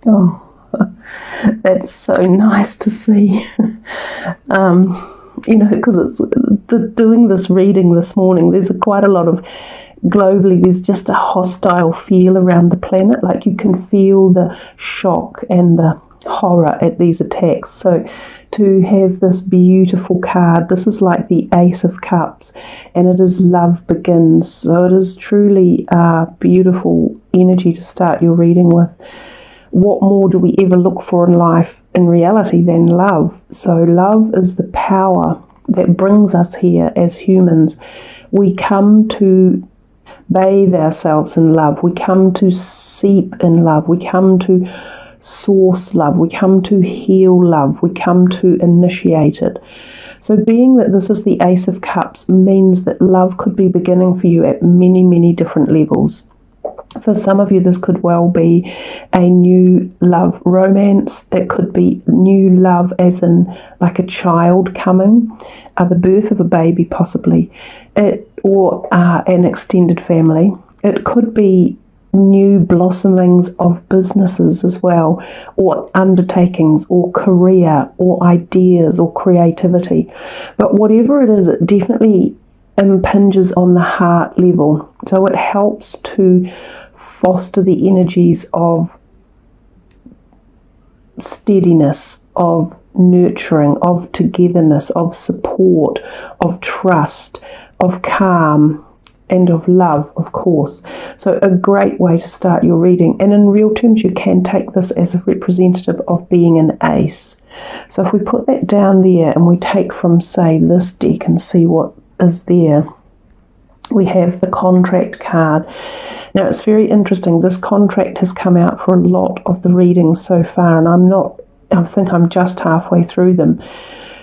Oh, that's so nice to see. Because it's doing this reading this morning, there's quite a lot of, globally, there's just a hostile feel around the planet. Like you can feel the shock and the horror at these attacks. So to have this beautiful card, this is like the Ace of Cups, and it is love begins. So it is truly a beautiful energy to start your reading with. What more do we ever look for in life, in reality, than love? So love is the power that brings us here as humans. We come to bathe ourselves in love. We come to seep in love. We come to source love. We come to heal love. We come to initiate it. So being that this is the Ace of Cups means that love could be beginning for you at many, many different levels. For some of you, this could well be a new love romance. It could be new love as in like a child coming, the birth of a baby possibly, or an extended family. It could be new blossomings of businesses as well, or undertakings, or career, or ideas, or creativity. But whatever it is, it definitely impinges on the heart level. So it helps to foster the energies of steadiness, of nurturing, of togetherness, of support, of trust, of calm, and of love, of course. So a great way to start your reading. And in real terms, you can take this as a representative of being an ace. So if we put that down there and we take from, say, this deck and see what is there, we have the contract card. Now it's very interesting. This contract has come out for a lot of the readings so far, and I think I'm just halfway through them.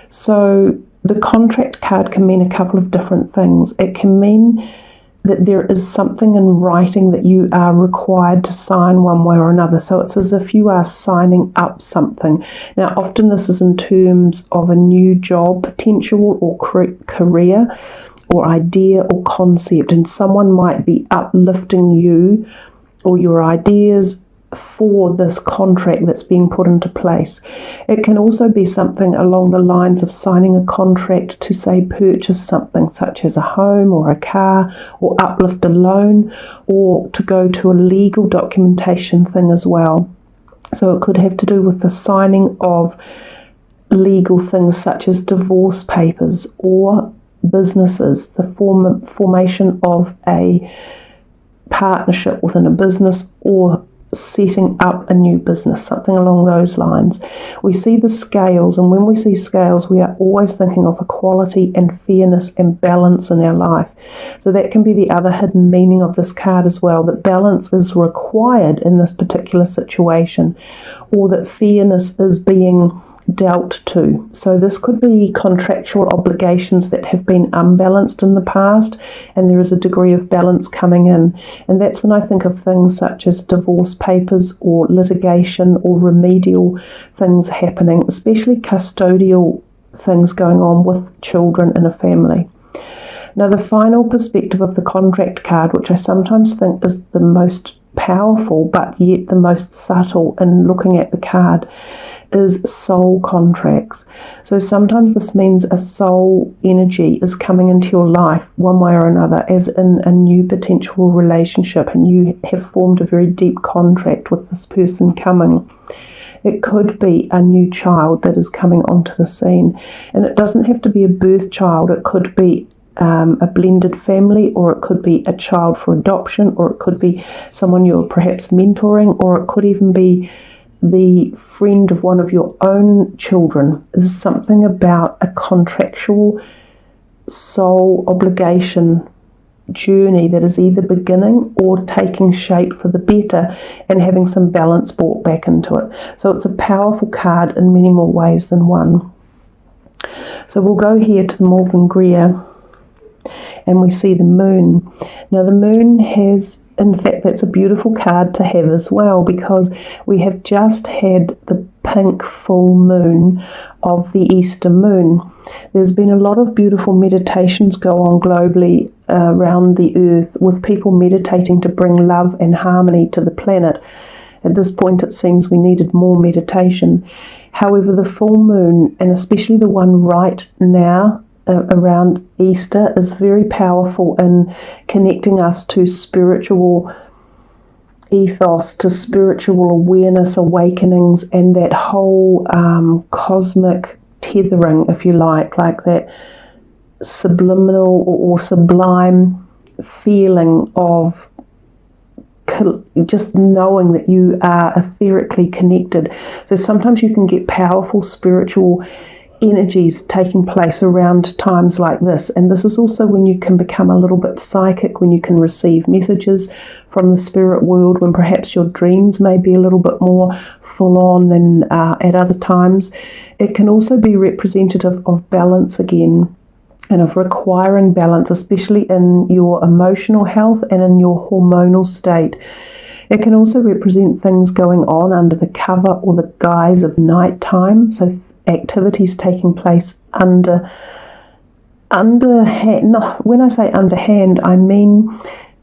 So the contract card can mean a couple of different things. It can mean that there is something in writing that you are required to sign one way or another. So it's as if you are signing up something. Now, often this is in terms of a new job potential or career or idea or concept, and someone might be uplifting you or your ideas for this contract that's being put into place. It can also be something along the lines of signing a contract to, say, purchase something such as a home or a car, or uplift a loan, or to go to a legal documentation thing as well. So it could have to do with the signing of legal things such as divorce papers, or businesses, the formation of a partnership within a business, or setting up a new business, something along those lines. We see the scales, and when we see scales, we are always thinking of equality and fairness and balance in our life. So that can be the other hidden meaning of this card as well, that balance is required in this particular situation, or that fairness is being dealt to. So this could be contractual obligations that have been unbalanced in the past, and there is a degree of balance coming in. And that's when I think of things such as divorce papers, or litigation, or remedial things happening, especially custodial things going on with children in a family. Now, the final perspective of the contract card, which I sometimes think is the most powerful but yet the most subtle in looking at the card, is soul contracts. So sometimes this means a soul energy is coming into your life one way or another, as in a new potential relationship, and you have formed a very deep contract with this person coming. It could be a new child that is coming onto the scene, and it doesn't have to be a birth child. It could be a blended family, or it could be a child for adoption, or it could be someone you're perhaps mentoring, or it could even be the friend of one of your own children. There's something about a contractual soul obligation journey that is either beginning or taking shape for the better, and having some balance brought back into it. So it's a powerful card in many more ways than one. So we'll go here to the Morgan Greer, and we see the moon. Now the moon has, in fact, that's a beautiful card to have as well, because we have just had the pink full moon of the Easter moon. There's been a lot of beautiful meditations go on globally around the earth, with people meditating to bring love and harmony to the planet. At this point, it seems we needed more meditation. However, the full moon, and especially the one right now around Easter, is very powerful in connecting us to spiritual ethos, to spiritual awareness, awakenings, and that whole cosmic tethering, if you like that subliminal or sublime feeling of just knowing that you are etherically connected. So sometimes you can get powerful spiritual energies taking place around times like this, and this is also when you can become a little bit psychic, when you can receive messages from the spirit world, when perhaps your dreams may be a little bit more full on than at other times. It can also be representative of balance again, and of requiring balance, especially in your emotional health and in your hormonal state. It can also represent things going on under the cover or the guise of nighttime, so activities taking place underhand. No, when I say underhand, I mean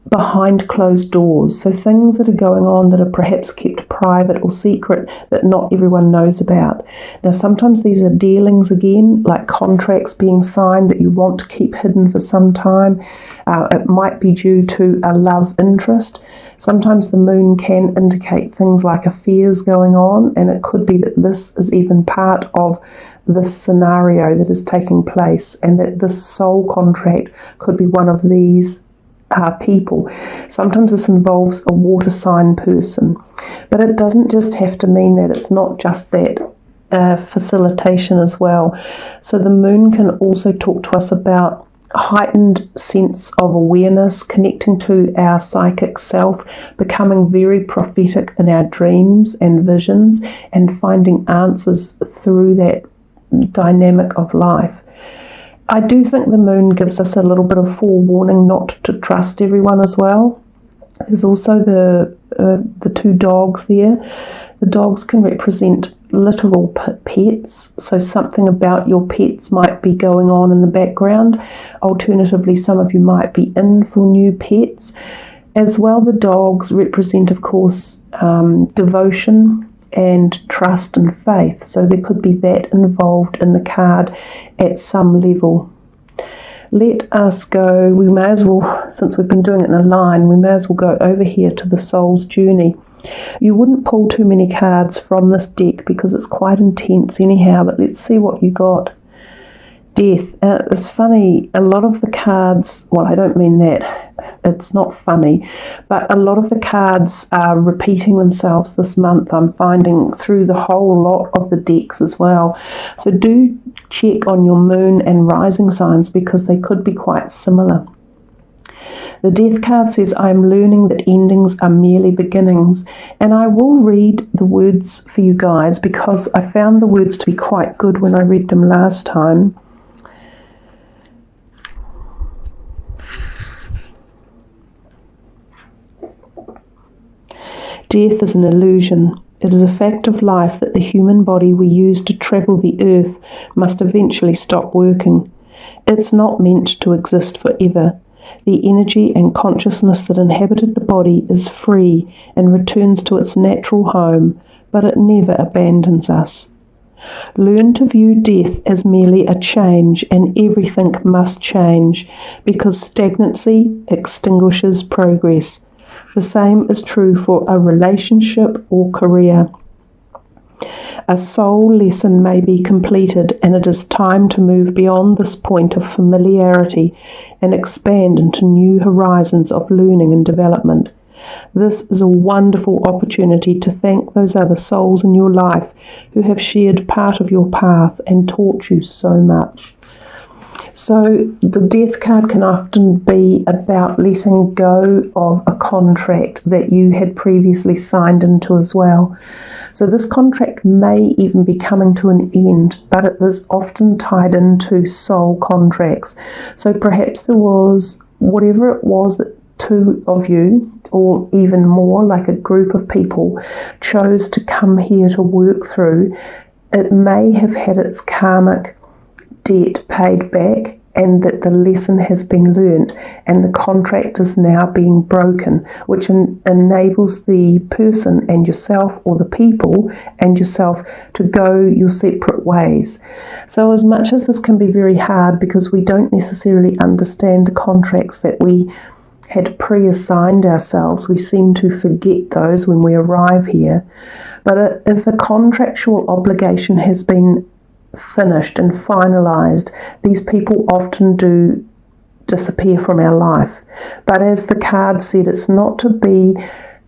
behind closed doors. So things that are going on that are perhaps kept private or secret that not everyone knows about. Now, sometimes these are dealings again, like contracts being signed that you want to keep hidden for some time. It might be due to a love interest. Sometimes the moon can indicate things like affairs going on, and it could be that this is even part of this scenario that is taking place, and that this soul contract could be one of these people. Sometimes this involves a water sign person, but it doesn't just have to mean that. It's not just that. Facilitation as well. So the moon can also talk to us about heightened sense of awareness, connecting to our psychic self, becoming very prophetic in our dreams and visions, and finding answers through that dynamic of life. I do think the moon gives us a little bit of forewarning not to trust everyone as well. There's also the two dogs there. The dogs can represent literal pets, so something about your pets might be going on in the background. Alternatively, some of you might be in for new pets. As well, the dogs represent, of course, devotion and trust and faith. So there could be that involved in the card at some level. Let us go, we may as well, since we've been doing it in a line, we may as well go over here to the soul's journey. You wouldn't pull too many cards from this deck because it's quite intense anyhow, but let's see what you got. Death. It's funny, a lot of the cards, well, I don't mean that, it's not funny, but a lot of the cards are repeating themselves this month, I'm finding, through the whole lot of the decks as well. So do check on your moon and rising signs because they could be quite similar. The Death card says, I am learning that endings are merely beginnings. And I will read the words for you guys because I found the words to be quite good when I read them last time. Death is an illusion. It is a fact of life that the human body we use to travel the earth must eventually stop working. It's not meant to exist forever. The energy and consciousness that inhabited the body is free and returns to its natural home, but it never abandons us. Learn to view death as merely a change, and everything must change, because stagnancy extinguishes progress. The same is true for a relationship or career. A soul lesson may be completed, and it is time to move beyond this point of familiarity and expand into new horizons of learning and development. This is a wonderful opportunity to thank those other souls in your life who have shared part of your path and taught you so much. So the Death card can often be about letting go of a contract that you had previously signed into as well. So this contract may even be coming to an end, but it is often tied into soul contracts. So perhaps there was, whatever it was that two of you, or even more, like a group of people, chose to come here to work through. It may have had its karmic debt paid back, and that the lesson has been learnt and the contract is now being broken, which enables the person and yourself, or the people and yourself, to go your separate ways. So as much as this can be very hard because we don't necessarily understand the contracts that we had pre-assigned ourselves, we seem to forget those when we arrive here. But if a contractual obligation has been finished and finalised, these people often do disappear from our life. But as the card said, it's not to be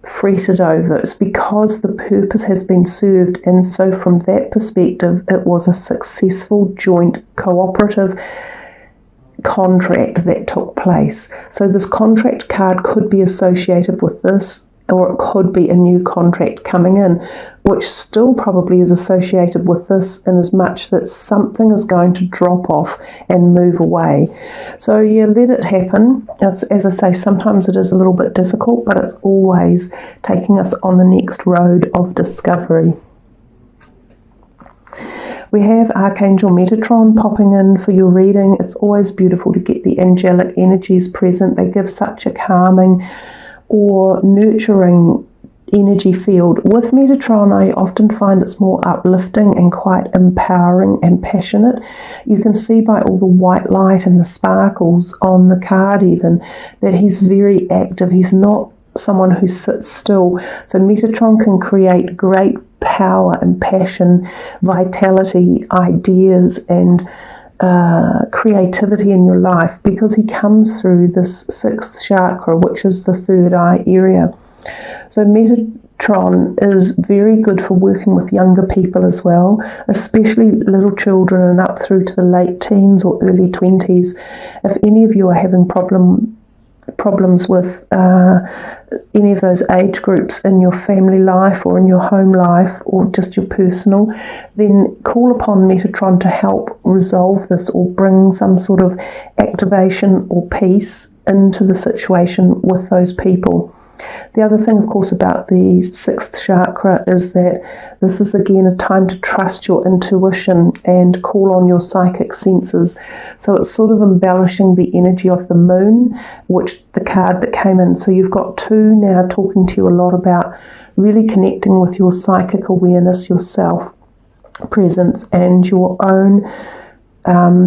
fretted over. It's because the purpose has been served, and so from that perspective it was a successful joint cooperative contract that took place. So this contract card could be associated with this, or it could be a new contract coming in, which still probably is associated with this, in as much that something is going to drop off and move away. So yeah, let it happen. As I say, sometimes it is a little bit difficult, but it's always taking us on the next road of discovery. We have Archangel Metatron popping in for your reading. It's always beautiful to get the angelic energies present. They give such a calming or nurturing energy field. With Metatron, I often find it's more uplifting and quite empowering and passionate. You can see by all the white light and the sparkles on the card even that he's very active. He's not someone who sits still. So Metatron can create great power and passion, vitality, ideas, and creativity in your life, because he comes through this sixth chakra, which is the third eye area. So Metatron is very good for working with younger people as well, especially little children and up through to the late teens or early 20s. If any of you are having problems with any of those age groups in your family life or in your home life or just your personal, then call upon Metatron to help resolve this or bring some sort of activation or peace into the situation with those people. The other thing, of course, about the sixth chakra is that this is again a time to trust your intuition and call on your psychic senses. So it's sort of embellishing the energy of the moon, which the card that came in. So you've got two now talking to you a lot about really connecting with your psychic awareness, your self presence, and your own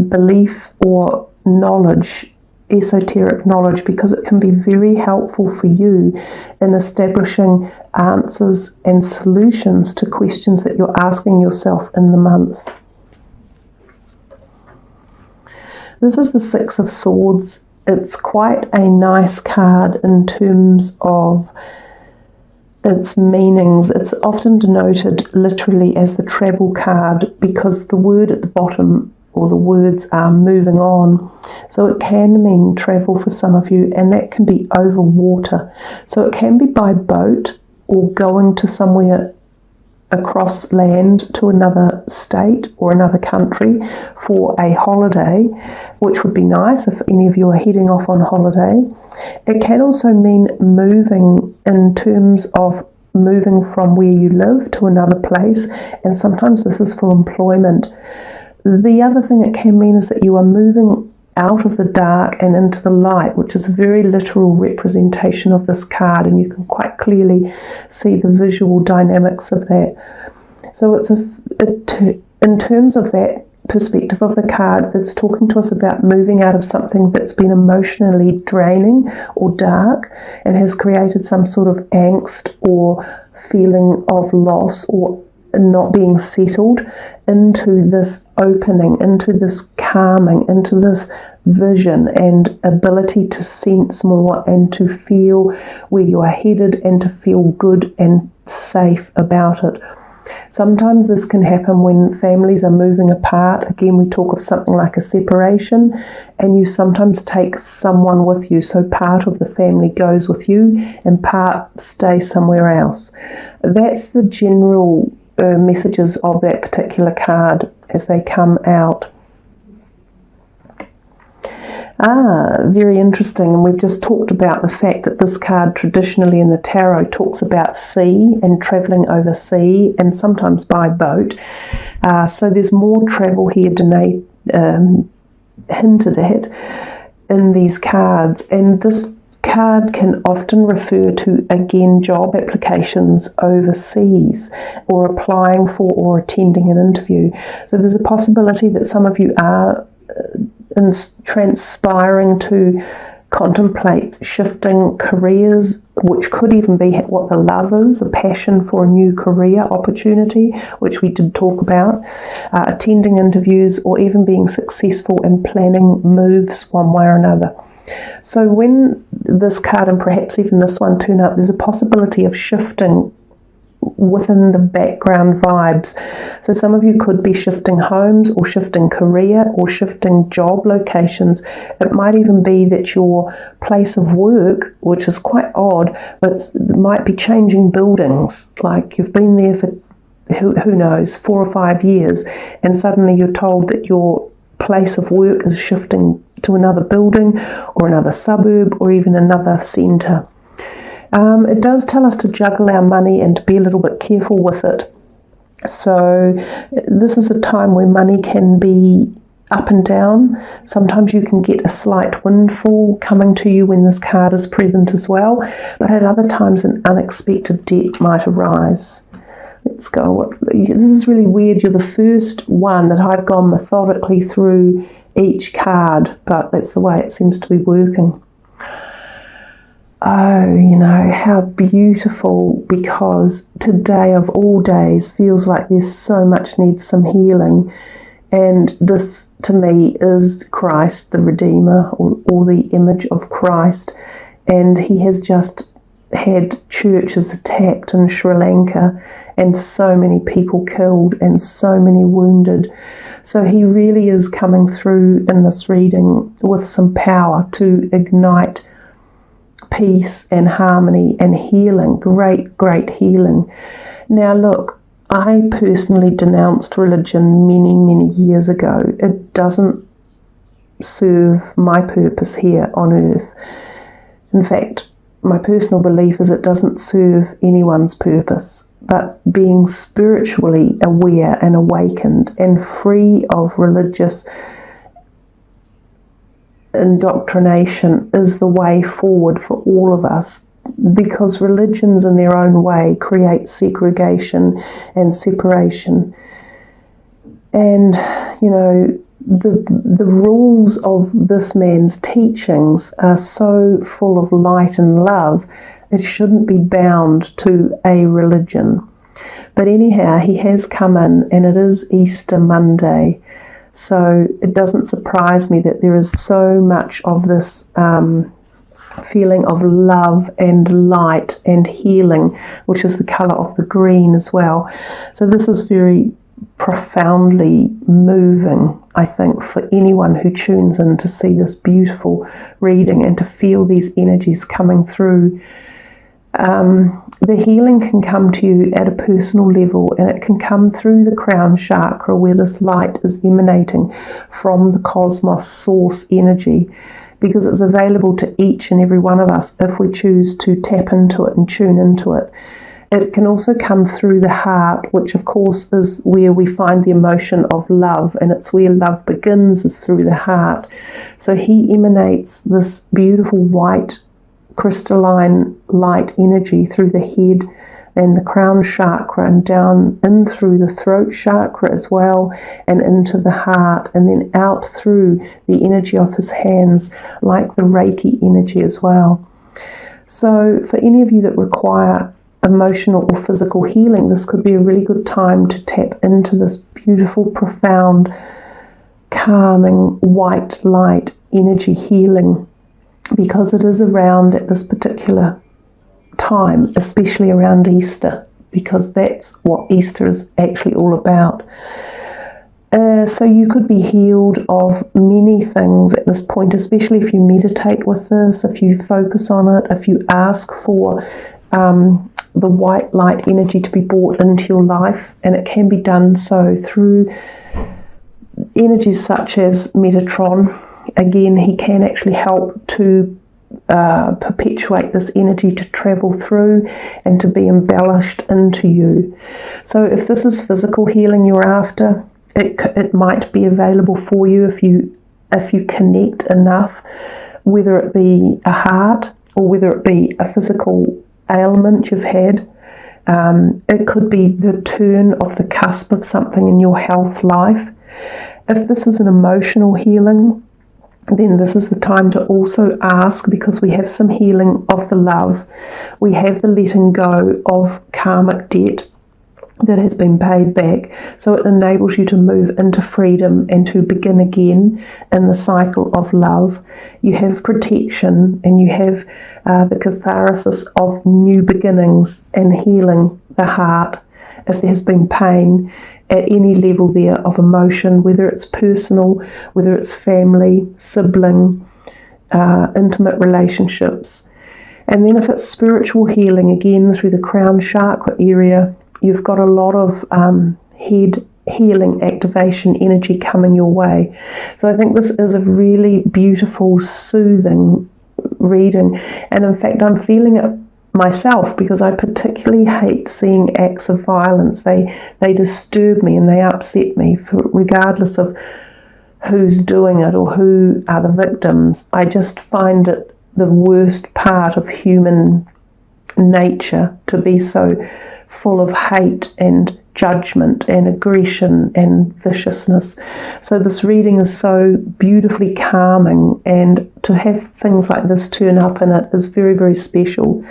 belief or knowledge, esoteric knowledge, because it can be very helpful for you in establishing answers and solutions to questions that you're asking yourself in the month. This is the Six of Swords. It's quite a nice card in terms of its meanings. It's often denoted literally as the travel card because the word at the bottom, or the words, are moving on. So it can mean travel for some of you, and that can be over water. So it can be by boat or going to somewhere across land to another state or another country for a holiday, which would be nice if any of you are heading off on holiday. It can also mean moving in terms of moving from where you live to another place, and sometimes this is for employment. The other thing it can mean is that you are moving out of the dark and into the light, which is a very literal representation of this card, and you can quite clearly see the visual dynamics of that. So it's in terms of that perspective of the card, it's talking to us about moving out of something that's been emotionally draining or dark and has created some sort of angst or feeling of loss or not being settled, into this opening, into this calming, into this vision and ability to sense more and to feel where you are headed and to feel good and safe about it. Sometimes this can happen when families are moving apart. Again, we talk of something like a separation, and you sometimes take someone with you. So part of the family goes with you and part stays somewhere else. That's the general messages of that particular card as they come out. Very interesting. And we've just talked about the fact that this card traditionally in the tarot talks about sea and travelling over sea and sometimes by boat. So there's more travel here hinted at in these cards. And this card can often refer to, again, job applications overseas, or applying for or attending an interview. So there's a possibility that some of you are transpiring to contemplate shifting careers, which could even be what the love is, a passion for a new career opportunity, which we did talk about, attending interviews, or even being successful in planning moves one way or another. So when this card, and perhaps even this one, turn up, there's a possibility of shifting within the background vibes. So some of you could be shifting homes, or shifting career, or shifting job locations. It might even be that your place of work, which is quite odd, but it might be changing buildings. Like you've been there for who knows, 4 or 5 years, and suddenly you're told that your place of work is shifting to another building, or another suburb, or even another centre. It does tell us to juggle our money and to be a little bit careful with it. So this is a time where money can be up and down. Sometimes you can get a slight windfall coming to you when this card is present as well, but at other times an unexpected debt might arise. Let's go. This is really weird. You're the first one that I've gone methodically through each card, but that's the way it seems to be working. Oh, you know, how beautiful, because today of all days feels like there's so much needs some healing. And this, to me, is Christ, the Redeemer, or the image of Christ. And he has just had churches attacked in Sri Lanka, and so many people killed, and so many wounded. So he really is coming through in this reading with some power to ignite peace and harmony and healing, great healing. Now look, I personally denounced religion many years ago. It doesn't serve my purpose here on earth. In fact, my personal belief is it doesn't serve anyone's purpose. But being spiritually aware and awakened and free of religious indoctrination is the way forward for all of us, because religions in their own way create segregation and separation. And, you know, the rules of this man's teachings are so full of light and love, it shouldn't be bound to a religion. But anyhow, he has come in, and it is Easter Monday. So it doesn't surprise me that there is so much of this feeling of love and light and healing, which is the colour of the green as well. So this is very profoundly moving, I think, for anyone who tunes in to see this beautiful reading and to feel these energies coming through. The healing can come to you at a personal level, and it can come through the crown chakra, where this light is emanating from the cosmos source energy, because it's available to each and every one of us if we choose to tap into it and tune into it. It can also come through the heart, which of course is where we find the emotion of love, and it's where love begins, is through the heart. So he emanates this beautiful white crystalline light energy through the head and the crown chakra, and down in through the throat chakra as well, and into the heart, and then out through the energy of his hands, like the Reiki energy as well. So for any of you that require emotional or physical healing, this could be a really good time to tap into this beautiful, profound, calming white light energy healing, because it is around at this particular time, especially around Easter, because that's what Easter is actually all about. So you could be healed of many things at this point, especially if you meditate with this, if you focus on it, if you ask for the white light energy to be brought into your life. And it can be done so through energies such as Metatron. Again, he can actually help to perpetuate this energy to travel through and to be embellished into you. So if this is physical healing you're after, it might be available for you if you if you connect enough, whether it be a heart or whether it be a physical ailment you've had. It could be the turn of the cusp of something in your health life. If this is an emotional healing, then this is the time to also ask, because we have some healing of the love. We have the letting go of karmic debt that has been paid back. So it enables you to move into freedom and to begin again in the cycle of love. You have protection, and you have the catharsis of new beginnings and healing the heart. If there has been pain at any level there of emotion, whether it's personal, whether it's family, sibling, intimate relationships. And then if it's spiritual healing, again through the crown chakra area, you've got a lot of head healing activation energy coming your way. So I think this is a really beautiful, soothing reading. And in fact, I'm feeling it myself, because I particularly hate seeing acts of violence. They disturb me and they upset me, regardless of who's doing it or who are the victims. I just find it the worst part of human nature to be so full of hate and judgment and aggression and viciousness. So this reading is so beautifully calming, and to have things like this turn up in it is very, very special.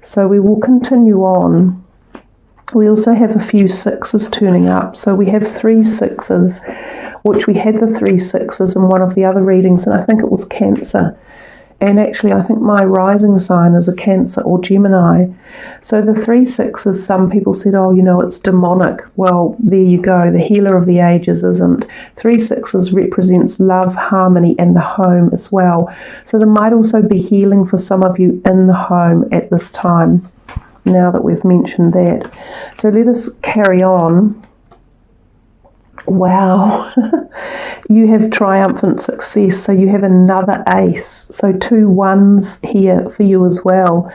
So we will continue on. We also have a few sixes turning up. So we have 3 sixes, which we had the 3 sixes in one of the other readings, and I think it was Cancer. And actually, I think my rising sign is a Cancer or Gemini. So the 3 sixes, some people said, oh, you know, it's demonic. Well, there you go. The healer of the ages isn't. 3 sixes represents love, harmony, and the home as well. So there might also be healing for some of you in the home at this time, now that we've mentioned that. So let us carry on. Wow, you have triumphant success, so you have another ace, so 2 1s here for you as well.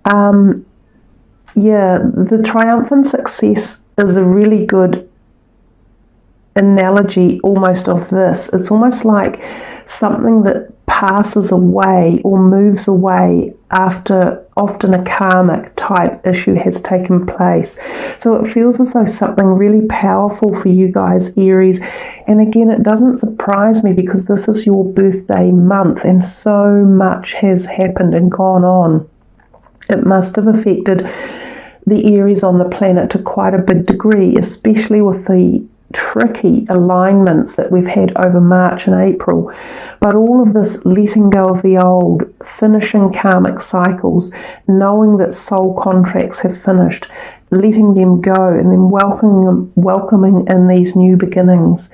Yeah, the triumphant success is a really good analogy almost of this. It's almost like something that passes away or moves away after often a karmic type issue has taken place. So it feels as though something really powerful for you guys, Aries. And again, it doesn't surprise me, because this is your birthday month and so much has happened and gone on. It must have affected the Aries on the planet to quite a big degree, especially with the tricky alignments that we've had over March and April. But all of this letting go of the old, finishing karmic cycles, knowing that soul contracts have finished, letting them go, and then welcoming in these new beginnings.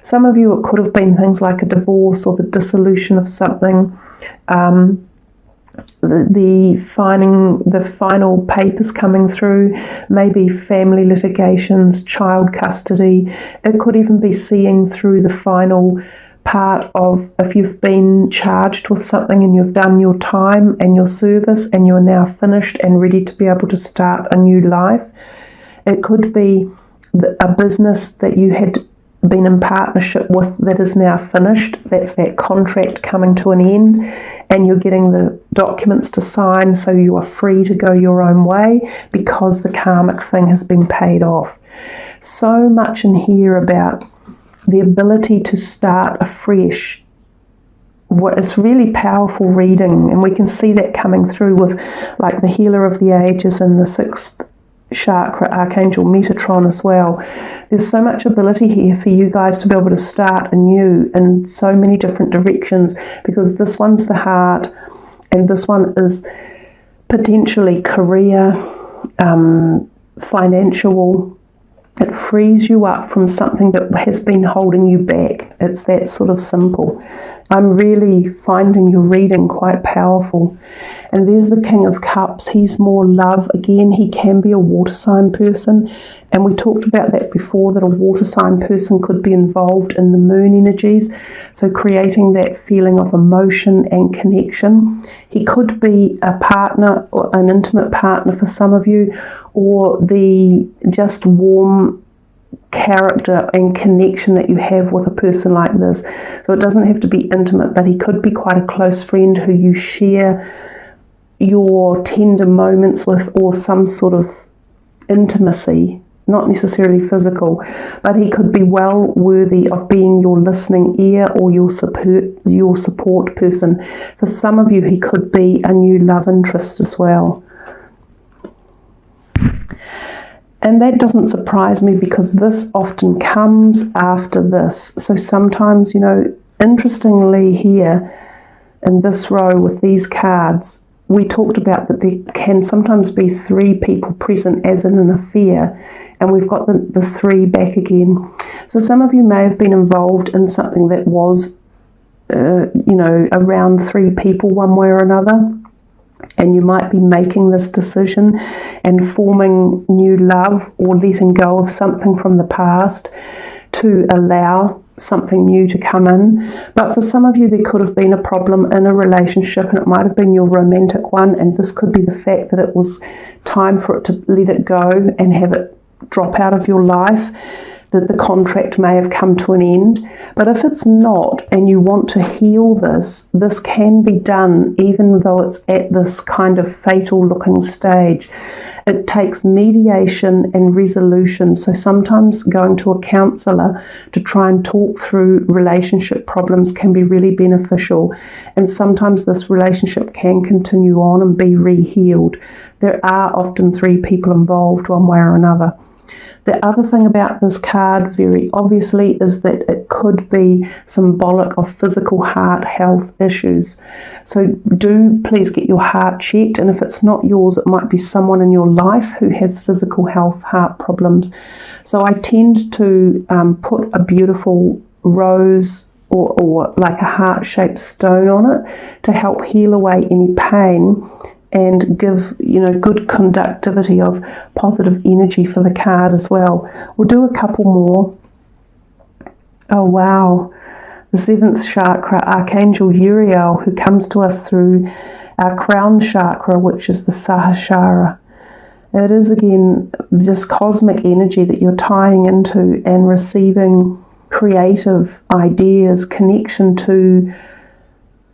Some of you, it could have been things like a divorce or the dissolution of something, the final papers coming through, maybe family litigations, child custody. It could even be seeing through the final part of if you've been charged with something and you've done your time and your service and you're now finished and ready to be able to start a new life. It could be a business that you had been in partnership with that is now finished. That's that contract coming to an end, and you're getting the documents to sign, so you are free to go your own way because the karmic thing has been paid off. So much in here about the ability to start afresh. It's really powerful reading, and we can see that coming through with like the healer of the ages and the 6th chakra, Archangel Metatron as well. There's so much ability here for you guys to be able to start anew in so many different directions, because this one's the heart and this one is potentially career, financial. It frees you up from something that has been holding you back. It's that sort of simple. I'm really finding your reading quite powerful. And there's the King of Cups. He's more love. Again, he can be a water sign person. And we talked about that before, that a water sign person could be involved in the moon energies. So creating that feeling of emotion and connection. He could be a partner or an intimate partner for some of you, or the just warm character and connection that you have with a person like this. So it doesn't have to be intimate, but he could be quite a close friend who you share your tender moments with, or some sort of intimacy, not necessarily physical, but he could be well worthy of being your listening ear or your support person. For some of you, he could be a new love interest as well. And that doesn't surprise me, because this often comes after this. So sometimes, you know, interestingly here in this row with these cards, we talked about that there can sometimes be 3 people present as in an affair, and we've got the 3 back again. So some of you may have been involved in something that was, you know, around 3 people one way or another, and you might be making this decision and forming new love or letting go of something from the past to allow something new to come in. But for some of you, there could have been a problem in a relationship, and it might have been your romantic one, and this could be the fact that it was time for it to let it go and have it drop out of your life, that the contract may have come to an end. But if it's not, and you want to heal this, this can be done even though it's at this kind of fatal looking stage. It takes mediation and resolution. So sometimes going to a counsellor to try and talk through relationship problems can be really beneficial. And sometimes this relationship can continue on and be re-healed. There are often 3 people involved one way or another. The other thing about this card, very obviously, is that it could be symbolic of physical heart health issues. So do please get your heart checked, and if it's not yours, it might be someone in your life who has physical health heart problems. So I tend to put a beautiful rose or like a heart-shaped stone on it to help heal away any pain and give, you know, good conductivity of positive energy for the card as well. We'll do a couple more. Oh wow, the 7th chakra, Archangel Uriel, who comes to us through our crown chakra, which is the Sahasrara. It is again this cosmic energy that you're tying into and receiving creative ideas, connection to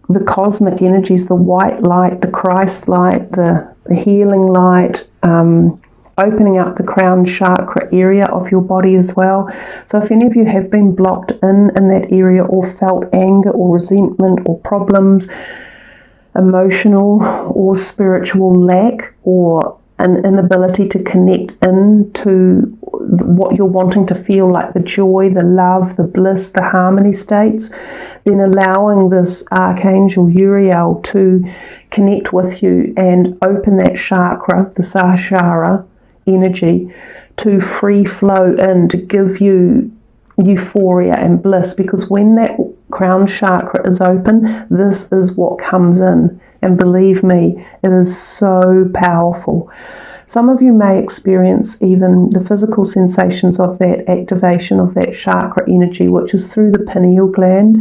the cosmic energies, the white light, the Christ light, the healing light, opening up the crown chakra area of your body as well. So if any of you have been blocked in that area, or felt anger or resentment or problems, emotional or spiritual lack, or an inability to connect into what you're wanting to feel, like the joy, the love, the bliss, the harmony states, then allowing this Archangel Uriel to connect with you and open that chakra, the Sahasrara energy, to free flow in, to give you euphoria and bliss. Because when that crown chakra is open, this is what comes in. And believe me, it is so powerful. Some of you may experience even the physical sensations of that activation of that chakra energy, which is through the pineal gland.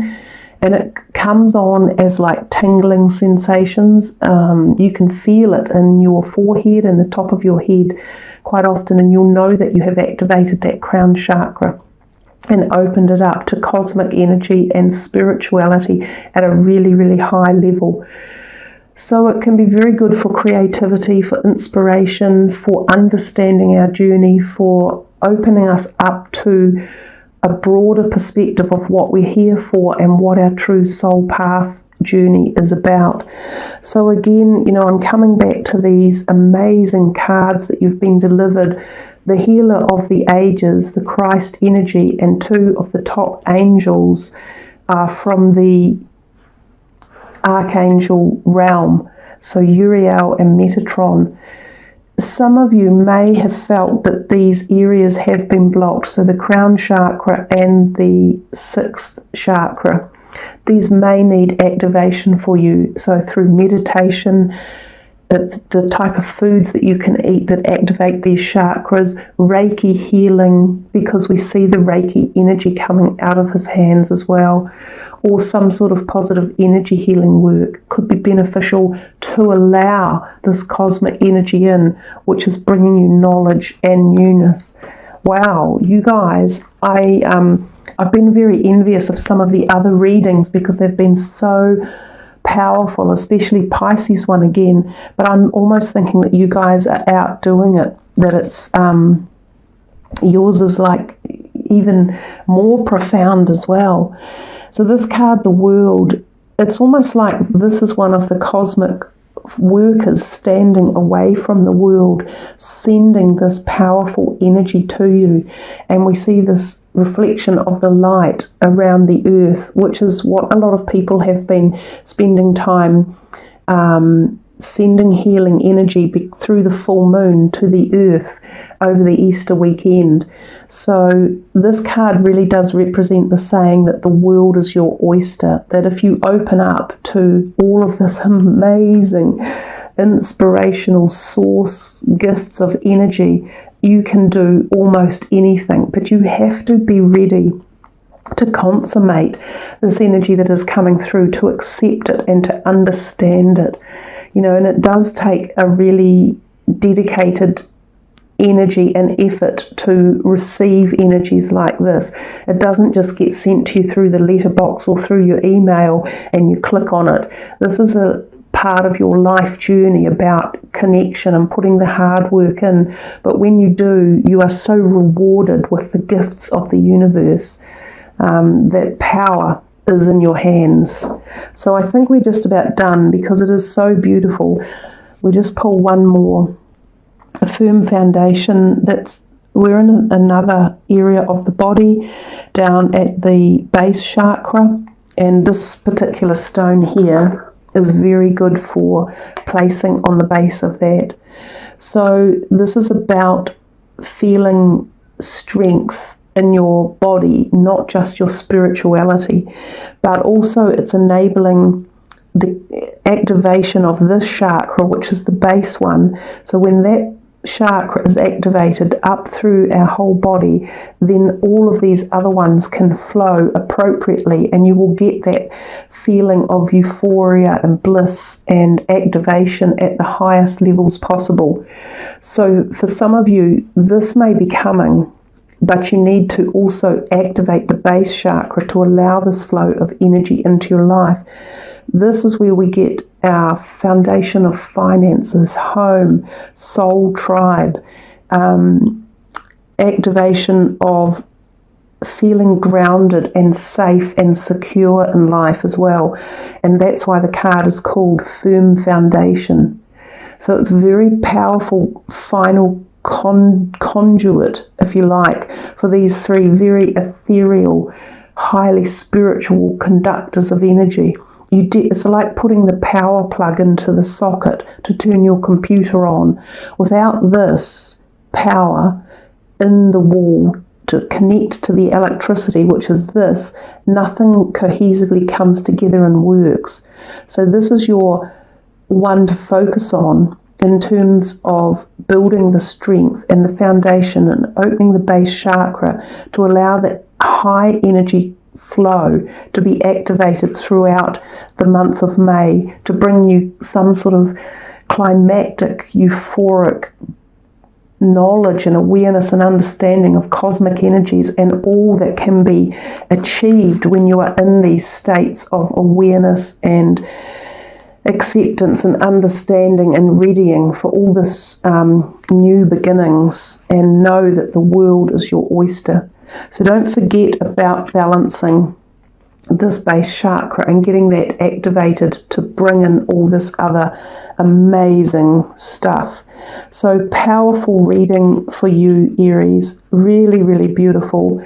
And it comes on as like tingling sensations. You can feel it in your forehead and the top of your head quite often, and you'll know that you have activated that crown chakra and opened it up to cosmic energy and spirituality at a really, really high level. So it can be very good for creativity, for inspiration, for understanding our journey, for opening us up to a broader perspective of what we're here for and what our true soul path journey is about. So again, you know, I'm coming back to these amazing cards that you've been delivered. The healer of the ages, the Christ energy, and 2 of the top angels are from the Archangel realm, so Uriel and Metatron. Some of you may have felt that these areas have been blocked, so the crown chakra and the 6th chakra. These may need activation for you, so through meditation, the type of foods that you can eat that activate these chakras, Reiki healing, because we see the Reiki energy coming out of his hands as well, or some sort of positive energy healing work could be beneficial to allow this cosmic energy in, which is bringing you knowledge and newness. wow, you guys, I've been very envious of some of the other readings because they've been so powerful, especially Pisces one again. But I'm almost thinking that you guys are outdoing it, that it's yours is like even more profound as well. So this card, the World, it's almost like this is one of the cosmic workers standing away from the world, sending this powerful energy to you. And we see this reflection of the light around the earth, which is what a lot of people have been spending time sending healing energy through the full moon to the earth over the Easter weekend. So this card really does represent the saying that the world is your oyster, that if you open up to all of this amazing inspirational source gifts of energy, you can do almost anything, but you have to be ready to consummate this energy that is coming through, to accept it and to understand it. You know, and it does take a really dedicated energy and effort to receive energies like this. It doesn't just get sent to you through the letterbox or through your email and you click on it. This is a part of your life journey about connection and putting the hard work in. But when you do, you are so rewarded with the gifts of the universe. That power is in your hands. So I think we're just about done because it is so beautiful. We just pull one more. A firm foundation. We're in another area of the body down at the base chakra, and this particular stone here is very good for placing on the base of that. So this is about feeling strength in your body, not just your spirituality, but also it's enabling the activation of this chakra, which is the base one. So when that chakra is activated up through our whole body, then all of these other ones can flow appropriately, and you will get that feeling of euphoria and bliss and activation at the highest levels possible. So for some of you, this may be coming, but you need to also activate the base chakra to allow this flow of energy into your life. This is where we get our foundation of finances, home, soul tribe, activation of feeling grounded and safe and secure in life as well. And that's why the card is called Firm Foundation. So it's a very powerful final conduit, if you like, for these three very ethereal, highly spiritual conductors of energy. It's like putting the power plug into the socket to turn your computer on. Without this power in the wall to connect to the electricity, which is this, nothing cohesively comes together and works. So this is your one to focus on in terms of building the strength and the foundation and opening the base chakra to allow that high energy flow to be activated throughout the month of May to bring you some sort of climactic, euphoric knowledge and awareness and understanding of cosmic energies and all that can be achieved when you are in these states of awareness and acceptance and understanding and readying for all this new beginnings, and know that the world is your oyster. So don't forget about balancing this base chakra and getting that activated to bring in all this other amazing stuff. So powerful reading for you, Aries. Really, really beautiful.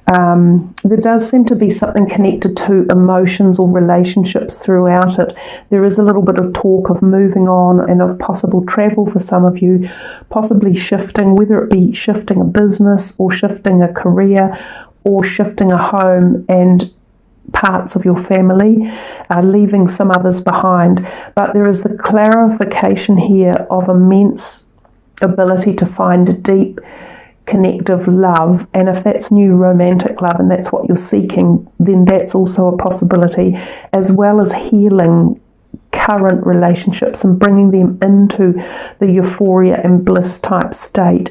There does seem to be something connected to emotions or relationships throughout it. There is a little bit of talk of moving on and of possible travel for some of you, possibly shifting, whether it be shifting a business or shifting a career or shifting a home and parts of your family, leaving some others behind. But there is the clarification here of immense ability to find a deep connective love, and if that's new romantic love and that's what you're seeking, then that's also a possibility, as well as healing current relationships and bringing them into the euphoria and bliss type state.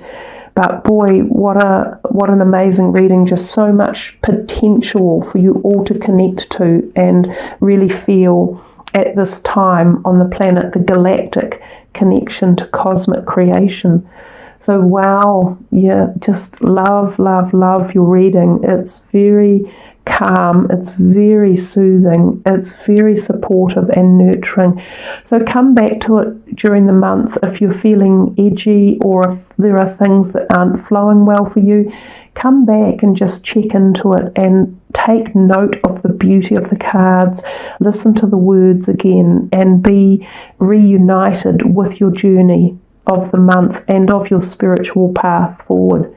But boy, what an amazing reading. Just so much potential for you all to connect to and really feel at this time on the planet, the galactic connection to cosmic creation. So wow, yeah, just love your reading. It's very calm, it's very soothing, it's very supportive and nurturing. So come back to it during the month if you're feeling edgy or if there are things that aren't flowing well for you. Come back and just check into it and take note of the beauty of the cards, listen to the words again, and be reunited with your journey of the month and of your spiritual path forward.